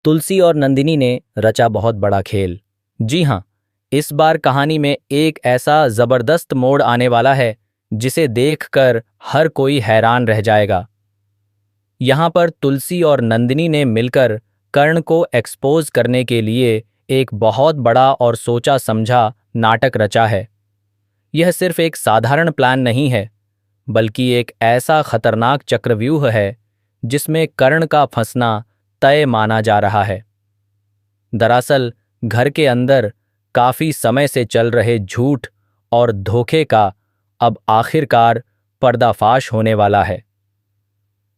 तुलसी और नंदिनी ने रचा बहुत बड़ा खेल। जी हाँ, इस बार कहानी में एक ऐसा जबरदस्त मोड़ आने वाला है जिसे देखकर हर कोई हैरान रह जाएगा। यहाँ पर तुलसी और नंदिनी ने मिलकर कर्ण को एक्सपोज करने के लिए एक बहुत बड़ा और सोचा समझा नाटक रचा है। यह सिर्फ एक साधारण प्लान नहीं है, बल्कि एक ऐसा खतरनाक चक्रव्यूह है जिसमें कर्ण का फंसना तय माना जा रहा है। दरअसल घर के अंदर काफी समय से चल रहे झूठ और धोखे का अब आखिरकार पर्दाफाश होने वाला है।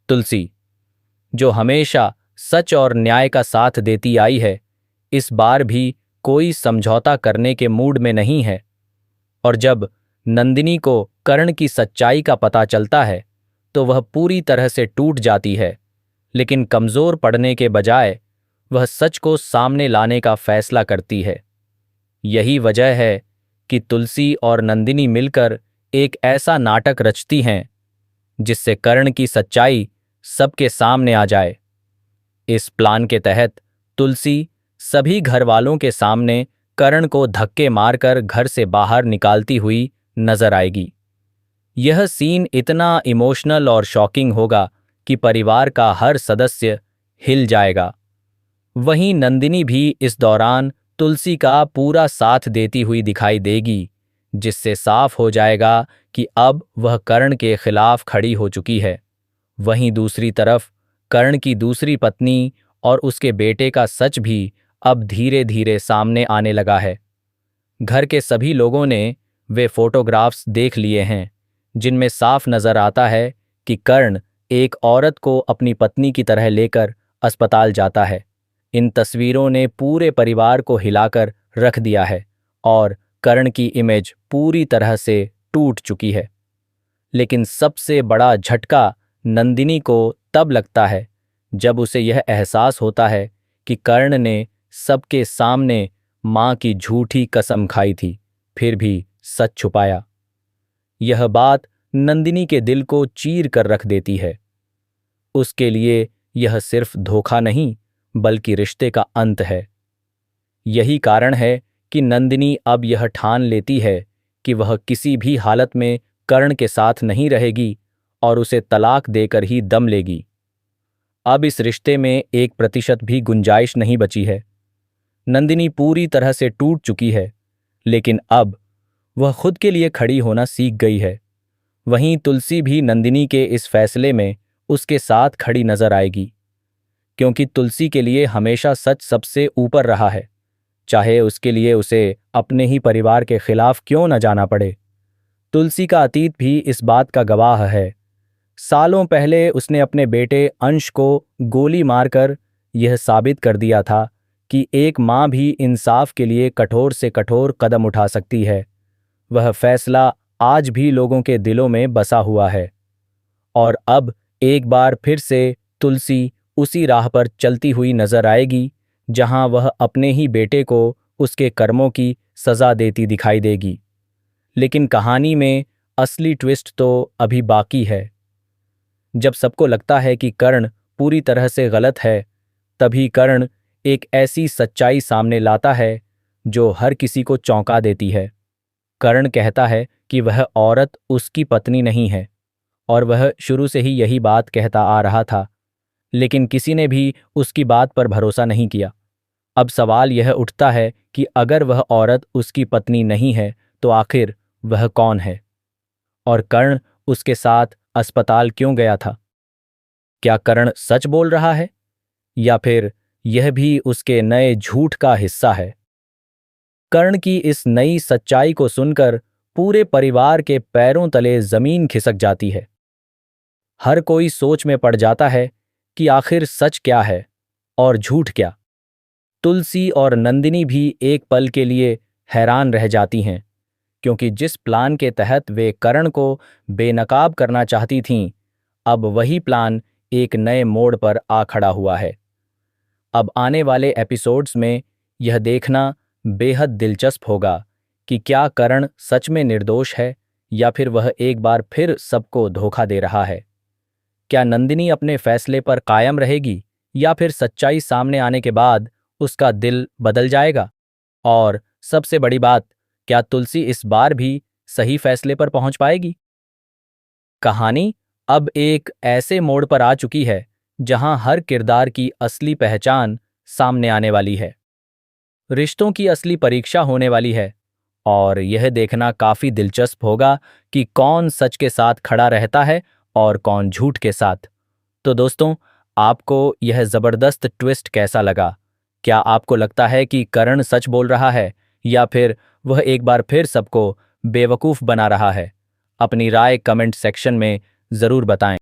तुलसी, जो हमेशा सच और न्याय का साथ देती आई है, इस बार भी कोई समझौता करने के मूड में नहीं है। और जब नंदिनी को कर्ण की सच्चाई का पता चलता है तो वह पूरी तरह से टूट जाती है, लेकिन कमजोर पड़ने के बजाय वह सच को सामने लाने का फैसला करती है। यही वजह है कि तुलसी और नंदिनी मिलकर एक ऐसा नाटक रचती हैं जिससे कर्ण की सच्चाई सबके सामने आ जाए। इस प्लान के तहत तुलसी सभी घर वालों के सामने कर्ण को धक्के मारकर घर से बाहर निकालती हुई नजर आएगी। यह सीन इतना इमोशनल और शॉकिंग होगा कि परिवार का हर सदस्य हिल जाएगा। वहीं नंदिनी भी इस दौरान तुलसी का पूरा साथ देती हुई दिखाई देगी, जिससे साफ हो जाएगा कि अब वह कर्ण के खिलाफ खड़ी हो चुकी है। वहीं दूसरी तरफ कर्ण की दूसरी पत्नी और उसके बेटे का सच भी अब धीरे धीरे सामने आने लगा है। घर के सभी लोगों ने वे फोटोग्राफ्स देख लिए हैं जिनमें साफ नजर आता है कि कर्ण एक औरत को अपनी पत्नी की तरह लेकर अस्पताल जाता है। इन तस्वीरों ने पूरे परिवार को हिलाकर रख दिया है और कर्ण की इमेज पूरी तरह से टूट चुकी है। लेकिन सबसे बड़ा झटका नंदिनी को तब लगता है जब उसे यह एहसास होता है कि कर्ण ने सबके सामने मां की झूठी कसम खाई थी, फिर भी सच छुपाया। यह बात नंदिनी के दिल को चीर कर रख देती है। उसके लिए यह सिर्फ धोखा नहीं, बल्कि रिश्ते का अंत है। यही कारण है कि नंदिनी अब यह ठान लेती है कि वह किसी भी हालत में कर्ण के साथ नहीं रहेगी और उसे तलाक देकर ही दम लेगी। अब इस रिश्ते में 1% भी गुंजाइश नहीं बची है। नंदिनी पूरी तरह से टूट चुकी है, लेकिन अब वह खुद के लिए खड़ी होना सीख गई है। वहीं तुलसी भी नंदिनी के इस फैसले में उसके साथ खड़ी नजर आएगी, क्योंकि तुलसी के लिए हमेशा सच सबसे ऊपर रहा है, चाहे उसके लिए उसे अपने ही परिवार के खिलाफ क्यों न जाना पड़े। तुलसी का अतीत भी इस बात का गवाह है। सालों पहले उसने अपने बेटे अंश को गोली मारकर यह साबित कर दिया था कि एक मां भी इंसाफ के लिए कठोर से कठोर कदम उठा सकती है। वह फैसला आज भी लोगों के दिलों में बसा हुआ है। और अब एक बार फिर से तुलसी उसी राह पर चलती हुई नजर आएगी जहां वह अपने ही बेटे को उसके कर्मों की सजा देती दिखाई देगी। लेकिन कहानी में असली ट्विस्ट तो अभी बाकी है। जब सबको लगता है कि कर्ण पूरी तरह से गलत है, तभी कर्ण एक ऐसी सच्चाई सामने लाता है जो हर किसी को चौंका देती है। कर्ण कहता है कि वह औरत उसकी पत्नी नहीं है, और वह शुरू से ही यही बात कहता आ रहा था, लेकिन किसी ने भी उसकी बात पर भरोसा नहीं किया। अब सवाल यह उठता है कि अगर वह औरत उसकी पत्नी नहीं है तो आखिर वह कौन है, और कर्ण उसके साथ अस्पताल क्यों गया था? क्या कर्ण सच बोल रहा है, या फिर यह भी उसके नए झूठ का हिस्सा है? कर्ण की इस नई सच्चाई को सुनकर पूरे परिवार के पैरों तले जमीन खिसक जाती है। हर कोई सोच में पड़ जाता है कि आखिर सच क्या है और झूठ क्या। तुलसी और नंदिनी भी एक पल के लिए हैरान रह जाती हैं, क्योंकि जिस प्लान के तहत वे कर्ण को बेनकाब करना चाहती थीं, अब वही प्लान एक नए मोड़ पर आ खड़ा हुआ है। अब आने वाले एपिसोड्स में यह देखना बेहद दिलचस्प होगा कि क्या कर्ण सच में निर्दोष है या फिर वह एक बार फिर सबको धोखा दे रहा है। क्या नंदिनी अपने फैसले पर कायम रहेगी या फिर सच्चाई सामने आने के बाद उसका दिल बदल जाएगा? और सबसे बड़ी बात, क्या तुलसी इस बार भी सही फैसले पर पहुंच पाएगी? कहानी अब एक ऐसे मोड़ पर आ चुकी है जहां हर किरदार की असली पहचान सामने आने वाली है। रिश्तों की असली परीक्षा होने वाली है और यह देखना काफी दिलचस्प होगा कि कौन सच के साथ खड़ा रहता है और कौन झूठ के साथ। तो दोस्तों, आपको यह जबरदस्त ट्विस्ट कैसा लगा? क्या आपको लगता है कि करण सच बोल रहा है या फिर वह एक बार फिर सबको बेवकूफ बना रहा है? अपनी राय कमेंट सेक्शन में जरूर बताएं।